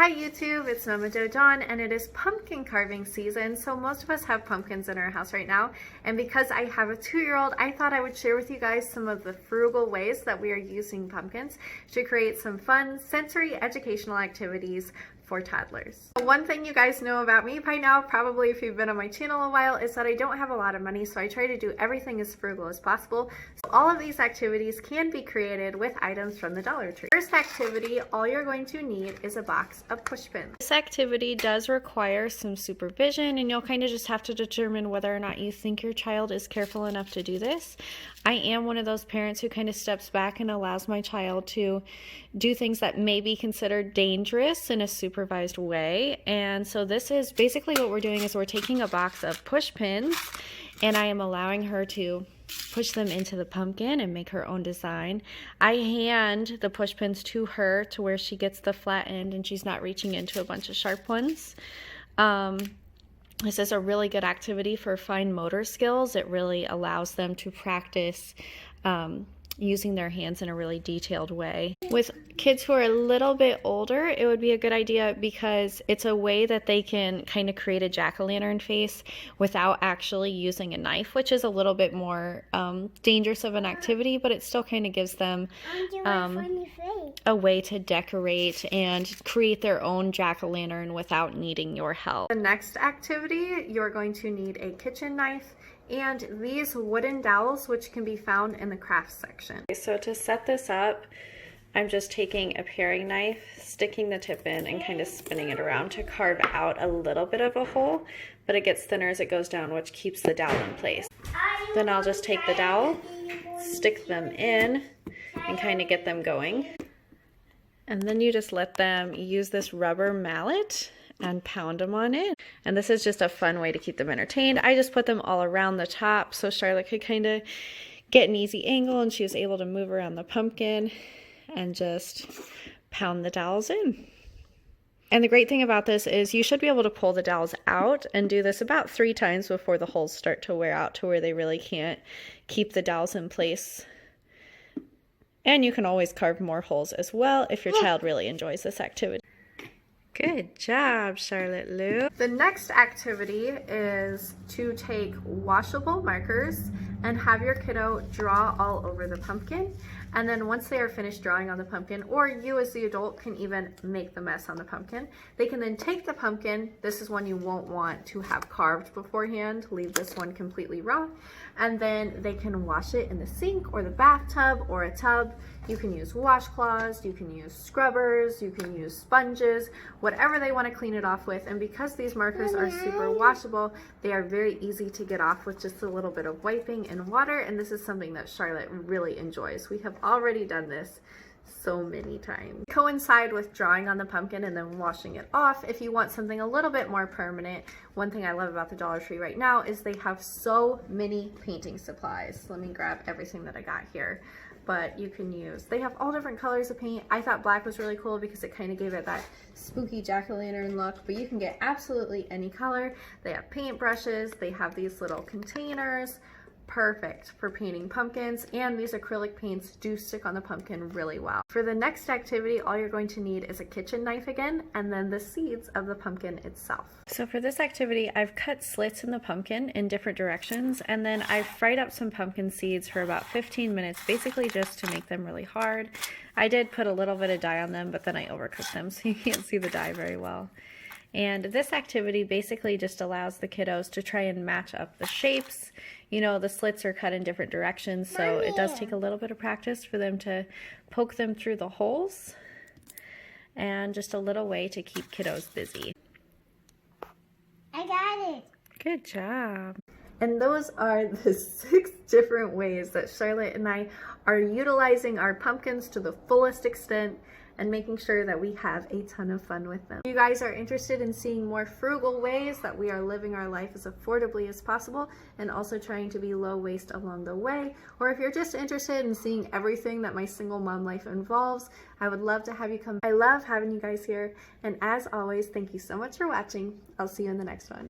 Hi YouTube, it's Mama Jo Dawn, and it is pumpkin carving season, so most of us have pumpkins in our house right now, and because I have a 2-year-old, I thought I would share with you guys some of the frugal ways that we are using pumpkins to create some fun sensory educational activities for toddlers. One thing you guys know about me by now, probably if you've been on my channel a while, is that I don't have a lot of money, so I try to do everything as frugal as possible. So all of these activities can be created with items from the Dollar Tree. First activity, all you're going to need is a box of push pins. This activity does require some supervision, and you'll kind of just have to determine whether or not you think your child is careful enough to do this. I am one of those parents who kind of steps back and allows my child to do things that may be considered dangerous in a supervised way. And so this is basically what we're doing is we're taking a box of push pins and I am allowing her to push them into the pumpkin and make her own design. I hand the push pins to her to where she gets the flat end and she's not reaching into a bunch of sharp ones. This is a really good activity for fine motor skills. It really allows them to practice using their hands in a really detailed way. With kids who are a little bit older, it would be a good idea because it's a way that they can kind of create a jack-o'-lantern face without actually using a knife, which is a little bit more dangerous of an activity, but it still kind of gives them a way to decorate and create their own jack-o'-lantern without needing your help. The next activity, you're going to need a kitchen knife and these wooden dowels, which can be found in the crafts section. So to set this up, I'm just taking a paring knife, sticking the tip in and kind of spinning it around to carve out a little bit of a hole, but it gets thinner as it goes down, which keeps the dowel in place. Then I'll just take the dowel, stick them in and kind of get them going. And then you just let them use this rubber mallet and pound them on it. And this is just a fun way to keep them entertained. I just put them all around the top so Charlotte could kind of get an easy angle and she was able to move around the pumpkin and just pound the dowels in. And the great thing about this is you should be able to pull the dowels out and do this about 3 times before the holes start to wear out to where they really can't keep the dowels in place. And you can always carve more holes as well if your child really enjoys this activity. Good job, Charlotte Lou. The next activity is to take washable markers and have your kiddo draw all over the pumpkin. And then once they are finished drawing on the pumpkin, or you as the adult can even make the mess on the pumpkin, they can then take the pumpkin. This is one you won't want to have carved beforehand. Leave this one completely raw. And then they can wash it in the sink or the bathtub or a tub. You can use washcloths, you can use scrubbers, you can use sponges, whatever they want to clean it off with. And because these markers are super washable, they are very easy to get off with just a little bit of wiping and water. And this is something that Charlotte really enjoys. We have already done this so many times. Coincide with drawing on the pumpkin and then washing it off. If you want something a little bit more permanent, one thing I love about the Dollar Tree right now is they have so many painting supplies. Let me grab everything that I got here. But you can use, they have all different colors of paint. I thought black was really cool because it kind of gave it that spooky jack-o'-lantern look, but you can get absolutely any color. They have paint brushes, they have these little containers, perfect for painting pumpkins, and these acrylic paints do stick on the pumpkin really well. For the next activity, all you're going to need is a kitchen knife again, and then the seeds of the pumpkin itself. So for this activity, I've cut slits in the pumpkin in different directions, and then I've fried up some pumpkin seeds for about 15 minutes, basically just to make them really hard. I did put a little bit of dye on them, but then I overcooked them, so you can't see the dye very well. And this activity basically just allows the kiddos to try and match up the shapes. You know, the slits are cut in different directions, so it does take a little bit of practice for them to poke them through the holes. And just a little way to keep kiddos busy. I got it. Good job. And those are the 6 different ways that Charlotte and I are utilizing our pumpkins to the fullest extent and making sure that we have a ton of fun with them. If you guys are interested in seeing more frugal ways that we are living our life as affordably as possible and also trying to be low waste along the way, or if you're just interested in seeing everything that my single mom life involves, I would love to have you come. I love having you guys here, and as always, thank you so much for watching. I'll see you in the next one.